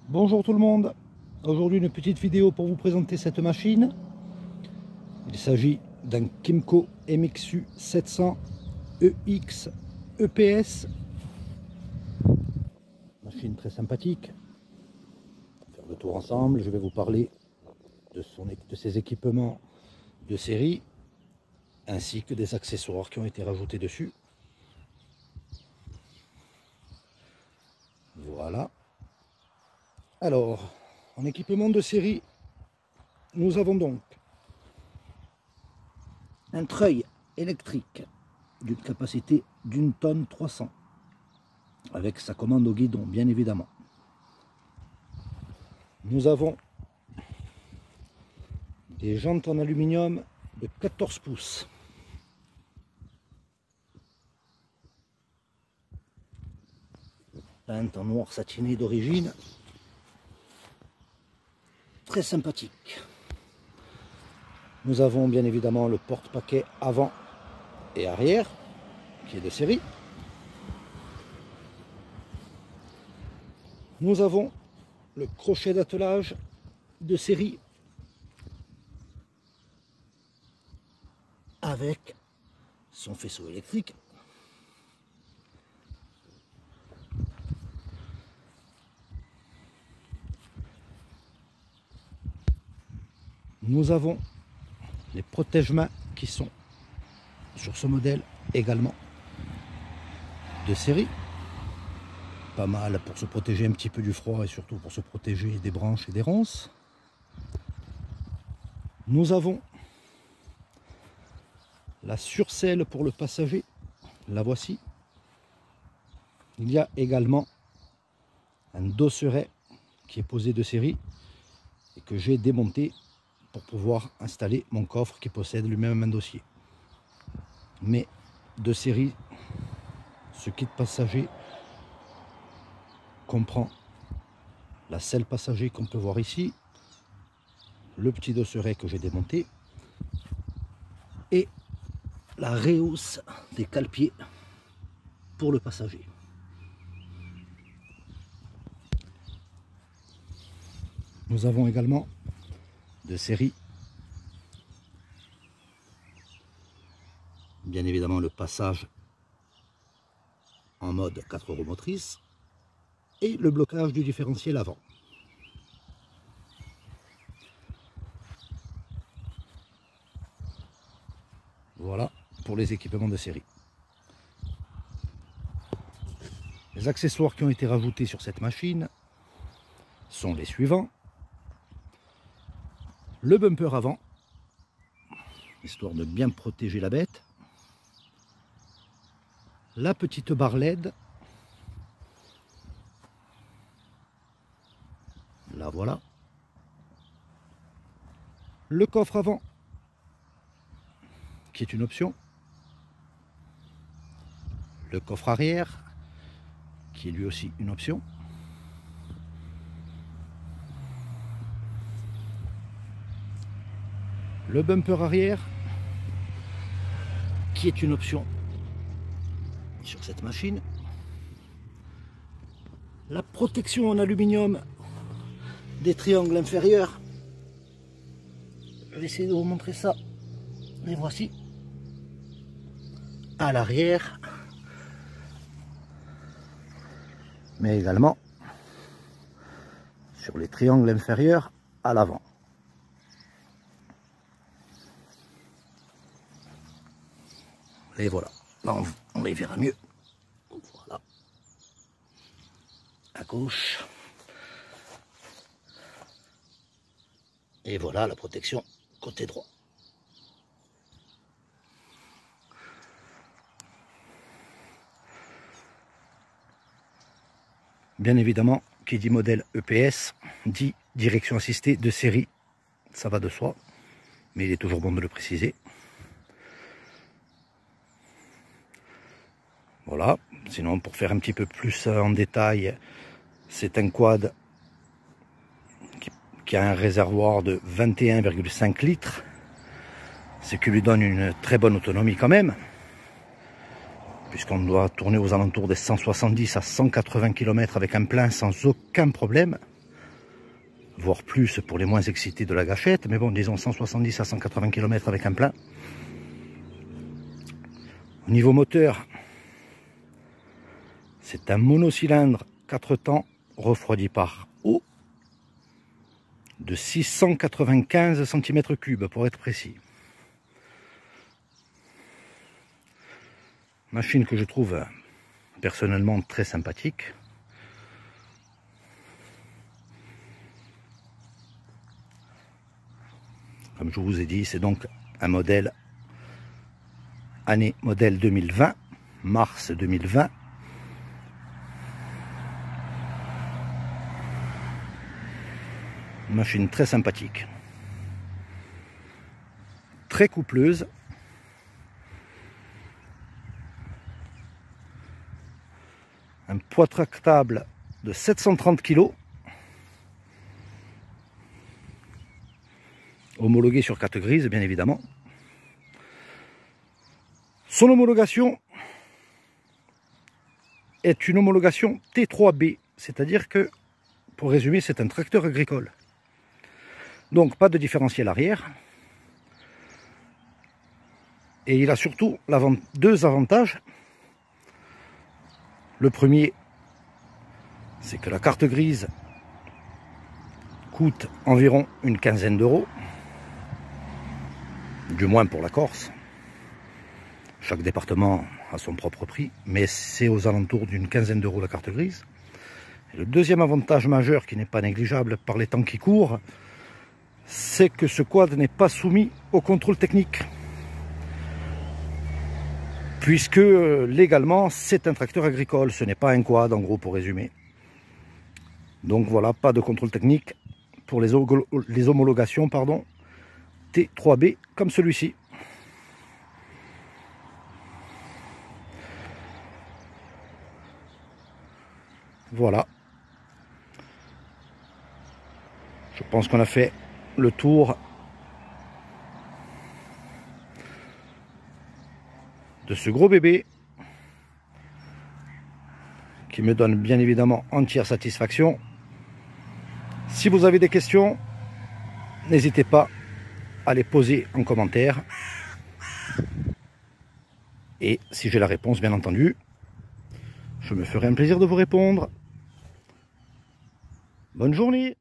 Bonjour tout le monde, aujourd'hui une petite vidéo pour vous présenter cette machine. Il s'agit d'un Kymco MXU 700 EX EPS. Machine très sympathique. On va faire le tour ensemble, je vais vous parler de ses équipements de série ainsi que des accessoires qui ont été rajoutés dessus. Voilà. Alors, en équipement de série, nous avons donc un treuil électrique d'une capacité d'1 tonne 300 avec sa commande au guidon, bien évidemment. Nous avons des jantes en aluminium de 14 pouces. Peintes en noir satiné d'origine. Très sympathique. Nous avons bien évidemment le porte-paquet avant et arrière qui est de série. Nous avons le crochet d'attelage de série avec son faisceau électrique. Nous avons les protège-mains qui sont sur ce modèle également de série. Pas mal pour se protéger un petit peu du froid et surtout pour se protéger des branches et des ronces. Nous avons la surselle pour le passager, la voici. Il y a également un dosseret qui est posé de série et que j'ai démonté pour pouvoir installer mon coffre qui possède lui-même un dossier. Mais de série, ce kit passager comprend la selle passager qu'on peut voir ici, le petit dosseret que j'ai démonté et la rehausse des cale-pieds pour le passager. Nous avons également de série bien évidemment le passage en mode 4 roues motrices et le blocage du différentiel avant. Voilà pour les équipements de série. Les accessoires qui ont été rajoutés sur cette machine sont les suivants. Le bumper avant, histoire de bien protéger la bête. La petite barre LED. La voilà. Le coffre avant, qui est une option. Le coffre arrière, qui est lui aussi une option. Le bumper arrière, qui est une option sur cette machine. La protection en aluminium des triangles inférieurs. Je vais essayer de vous montrer ça. Les voici. À l'arrière. Mais également sur les triangles inférieurs à l'avant. Et voilà, là on les verra mieux. Voilà. À gauche. Et voilà la protection côté droit. Bien évidemment, qui dit modèle EPS, dit direction assistée de série. Ça va de soi, mais il est toujours bon de le préciser. Voilà, sinon pour faire un petit peu plus en détail, c'est un quad qui a un réservoir de 21,5 litres, ce qui lui donne une très bonne autonomie quand même, puisqu'on doit tourner aux alentours des 170 à 180 km avec un plein sans aucun problème. voire plus pour les moins excités de la gâchette, mais bon, disons 170 à 180 km avec un plein. Au niveau moteur, c'est un monocylindre 4 temps refroidi par eau de 695 cm3 pour être précis. Machine que je trouve personnellement très sympathique. Comme je vous ai dit, c'est donc un modèle modèle 2020, mars 2020. Une machine très sympathique, très coupleuse. Un poids tractable de 730 kg. Homologué sur carte grise, bien évidemment. Son homologation est une homologation T3B, c'est-à-dire que, pour résumer, c'est un tracteur agricole. Donc pas de différentiel arrière. Et il a surtout deux avantages. Le premier, c'est que la carte grise coûte environ une quinzaine d'euros. Du moins pour la Corse. Chaque département a son propre prix, mais c'est aux alentours d'une quinzaine d'euros la carte grise. Et le deuxième avantage majeur, qui n'est pas négligeable par les temps qui courent, c'est que ce quad n'est pas soumis au contrôle technique. Puisque légalement, c'est un tracteur agricole, ce n'est pas un quad, en gros, pour résumer. Donc voilà, pas de contrôle technique pour les homologations, pardon, T3B comme celui-ci. Voilà. Je pense qu'on a fait le tour de ce gros bébé qui me donne bien évidemment entière satisfaction. Si vous avez des questions, n'hésitez pas à les poser en commentaire. Et si j'ai la réponse, bien entendu, je me ferai un plaisir de vous répondre. Bonne journée!